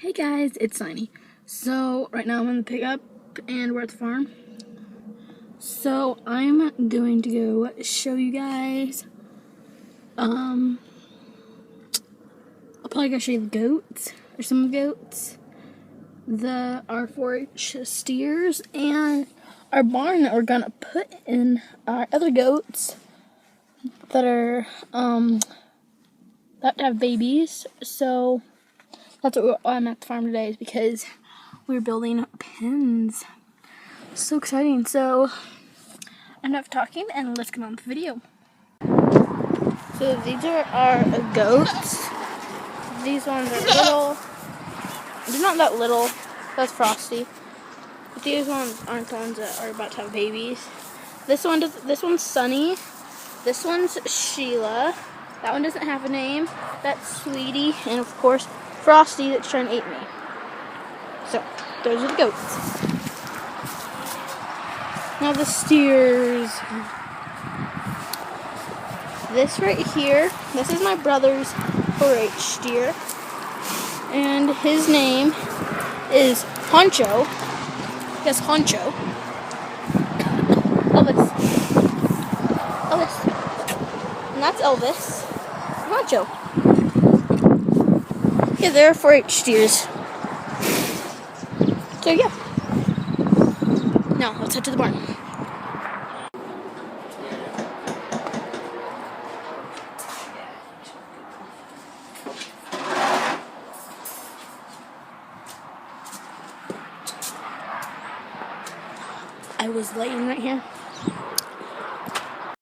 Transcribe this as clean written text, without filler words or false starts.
Hey guys, it's Sunny. So right now I'm in the pickup and we're at the farm. So I'm going to go show you guys. I'll probably go show you the goats or some of the goats, our 4-H steers, and our barn that we're gonna put in our other goats that are that have babies. So that's what I'm at the farm today, is because we're building pens. So exciting. So enough talking and let's get on with the video. So these are our goats. These ones are little. They're not that little. That's Frosty. But these ones aren't the ones that are about to have babies. This one's Sunny. This one's Sheila. That one doesn't have a name. That's Sweetie. And of course, Frosty that's trying to eat me. So, those are the goats. Now the steers. This right here, this is my brother's 4-H steer. And his name is Honcho. Yes, Honcho. Elvis. And that's Elvis. Honcho. Yeah, they're 4-H steers. So yeah. Now let's head to the barn. I was laying right here.